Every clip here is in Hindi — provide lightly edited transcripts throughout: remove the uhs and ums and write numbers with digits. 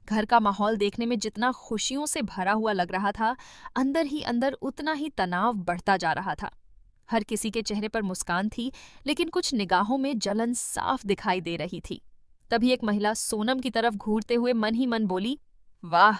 घर का माहौल देखने में जितना खुशियों से भरा हुआ लग रहा था, अंदर ही अंदर उतना ही तनाव बढ़ता जा रहा था। हर किसी के चेहरे पर मुस्कान थी, लेकिन कुछ निगाहों में जलन साफ दिखाई दे रही थी। तभी एक महिला सोनम की तरफ घूरते हुए मन ही मन बोली, वाह,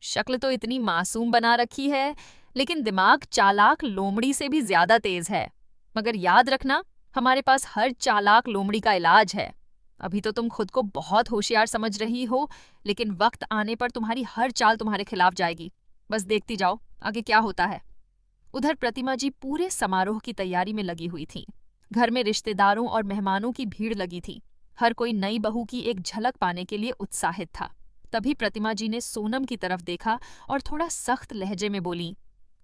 शक्ल तो इतनी मासूम बना रखी है, लेकिन दिमाग चालाक लोमड़ी से भी ज्यादा तेज है। मगर याद रखना, हमारे पास हर चालाक लोमड़ी का इलाज है। अभी तो तुम खुद को बहुत होशियार समझ रही हो, लेकिन वक्त आने पर तुम्हारी हर चाल तुम्हारे खिलाफ जाएगी। बस देखती जाओ आगे क्या होता है। उधर प्रतिमा जी पूरे समारोह की तैयारी में लगी हुई थीं। घर में रिश्तेदारों और मेहमानों की भीड़ लगी थी। हर कोई नई बहू की एक झलक पाने के लिए उत्साहित था। तभी प्रतिमा जी ने सोनम की तरफ देखा और थोड़ा सख्त लहजे में बोली,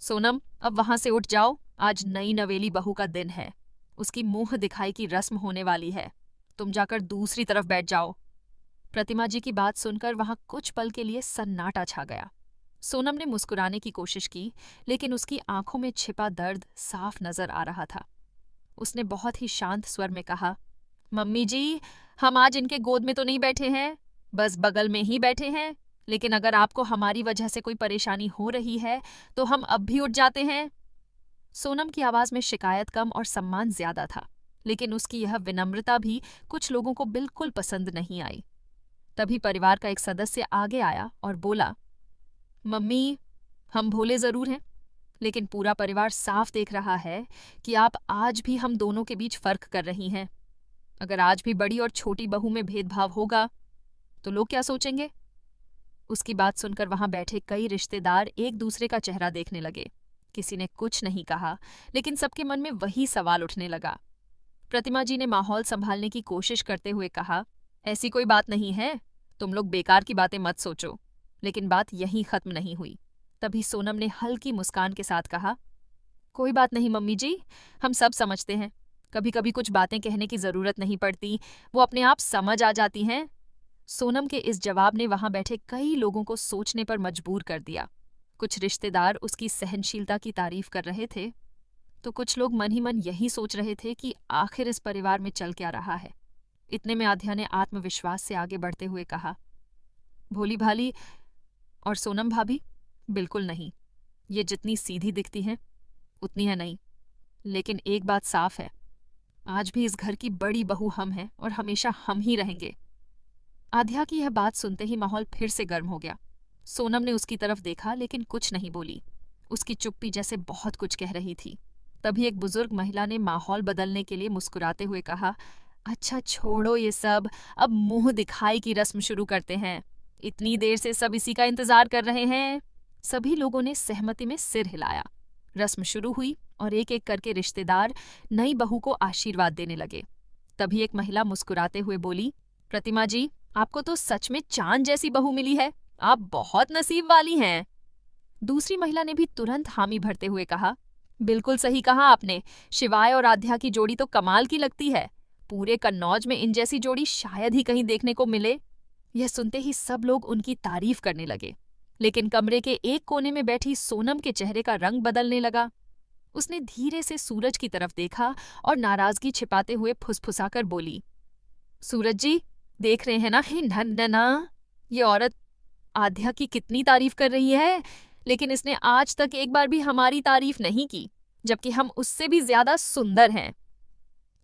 सोनम, अब वहां से उठ जाओ, आज नई नवेली बहू का दिन है। उसकी मुंह दिखाई की रस्म होने वाली है। तुम जाकर दूसरी तरफ बैठ जाओ। प्रतिमा जी की बात सुनकर वहां कुछ पल के लिए सन्नाटा छा गया। सोनम ने मुस्कुराने की कोशिश की, लेकिन उसकी आंखों में छिपा दर्द साफ नजर आ रहा था। उसने बहुत ही शांत स्वर में कहा, मम्मी जी, हम आज इनके गोद में तो नहीं बैठे हैं, बस बगल में ही बैठे हैं। लेकिन अगर आपको हमारी वजह से कोई परेशानी हो रही है तो हम अब भी उठ जाते हैं। सोनम की आवाज में शिकायत कम और सम्मान ज्यादा था, लेकिन उसकी यह विनम्रता भी कुछ लोगों को बिल्कुल पसंद नहीं आई। तभी परिवार का एक सदस्य आगे आया और बोला, मम्मी, हम भोले जरूर हैं, लेकिन पूरा परिवार साफ देख रहा है कि आप आज भी हम दोनों के बीच फर्क कर रही हैं। अगर आज भी बड़ी और छोटी बहू में भेदभाव होगा तो लोग क्या सोचेंगे? उसकी बात सुनकर वहां बैठे कई रिश्तेदार एक दूसरे का चेहरा देखने लगे। किसी ने कुछ नहीं कहा, लेकिन सबके मन में वही सवाल उठने लगा। प्रतिमा जी ने माहौल संभालने की कोशिश करते हुए कहा, ऐसी कोई बात नहीं है, तुम लोग बेकार की बातें मत सोचो। लेकिन बात यहीं खत्म नहीं हुई। तभी सोनम ने हल्की मुस्कान के साथ कहा, कोई बात नहीं मम्मी जी, हम सब समझते हैं। कभी कभी कुछ बातें कहने की जरूरत नहीं पड़ती, वो अपने आप समझ आ जाती हैं। सोनम के इस जवाब ने वहां बैठे कई लोगों को सोचने पर मजबूर कर दिया। कुछ रिश्तेदार उसकी सहनशीलता की तारीफ कर रहे थे, तो कुछ लोग मन ही मन यही सोच रहे थे कि आखिर इस परिवार में चल क्या रहा है। इतने में आध्या ने आत्मविश्वास से आगे बढ़ते हुए कहा, भोली भाली और सोनम भाभी, बिल्कुल नहीं। ये जितनी सीधी दिखती हैं उतनी है नहीं। लेकिन एक बात साफ है, आज भी इस घर की बड़ी बहू हम हैं और हमेशा हम ही रहेंगे। आध्या की यह बात सुनते ही माहौल फिर से गर्म हो गया। सोनम ने उसकी तरफ देखा, लेकिन कुछ नहीं बोली। उसकी चुप्पी जैसे बहुत कुछ कह रही थी। तभी एक बुजुर्ग महिला ने माहौल बदलने के लिए मुस्कुराते हुए कहा, अच्छा छोड़ो ये सब, अब मुंह दिखाई की रस्म शुरू करते हैं। इतनी देर से सब इसी का इंतजार कर रहे हैं। सभी लोगों ने सहमति में सिर हिलाया। रस्म शुरू हुई और एक एक करके रिश्तेदार नई बहू को आशीर्वाद देने लगे। तभी एक महिला मुस्कुराते हुए बोली, प्रतिमा जी, आपको तो सच में चांद जैसी बहू मिली है, आप बहुत नसीब वाली हैं। दूसरी महिला ने भी तुरंत हामी भरते हुए कहा, बिल्कुल सही कहा आपने, शिवाय और आध्या की जोड़ी तो कमाल की लगती है। पूरे कन्नौज में इन जैसी जोड़ी शायद ही कहीं देखने को मिले। यह सुनते ही सब लोग उनकी तारीफ करने लगे, लेकिन कमरे के एक कोने में बैठी सोनम के चेहरे का रंग बदलने लगा। उसने धीरे से सूरज की तरफ देखा और नाराजगी छिपाते हुए फुसफुसाकर बोली, सूरज जी, देख रहे हैं ना, हे नन्ना, ये औरत आध्या की कितनी तारीफ कर रही है, लेकिन इसने आज तक एक बार भी हमारी तारीफ नहीं की, जबकि हम उससे भी ज्यादा सुंदर हैं।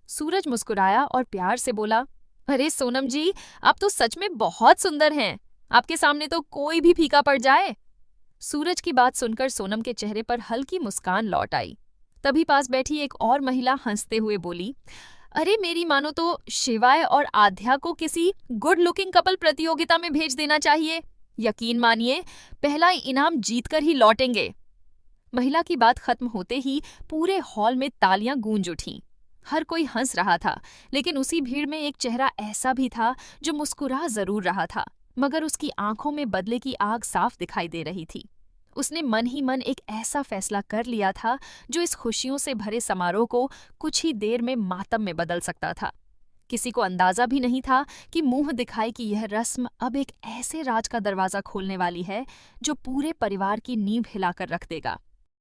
सूरज मुस्कुराया और प्यार से बोला, अरे सोनम जी, आप तो सच में बहुत सुंदर हैं, आपके सामने तो कोई भी फीका पड़ जाए। सूरज की बात सुनकर सोनम के चेहरे पर हल्की मुस्कान लौट आई। तभी पास बैठी एक और महिला हंसते हुए बोली, अरे मेरी मानो तो शिवाय और आध्या को किसी गुड लुकिंग कपल प्रतियोगिता में भेज देना चाहिए। यकीन मानिए, पहला इनाम जीतकर ही लौटेंगे। महिला की बात खत्म होते ही पूरे हॉल में तालियां गूंज उठीं। हर कोई हंस रहा था, लेकिन उसी भीड़ में एक चेहरा ऐसा भी था जो मुस्कुरा जरूर रहा था, मगर उसकी आंखों में बदले की आग साफ दिखाई दे रही थी। उसने मन ही मन एक ऐसा फैसला कर लिया था जो इस खुशियों से भरे समारोह को कुछ ही देर में मातम में बदल सकता था। किसी को अंदाजा भी नहीं था कि मुंह दिखाई की यह रस्म अब एक ऐसे राज का दरवाजा खोलने वाली है जो पूरे परिवार की नींव हिलाकर रख देगा।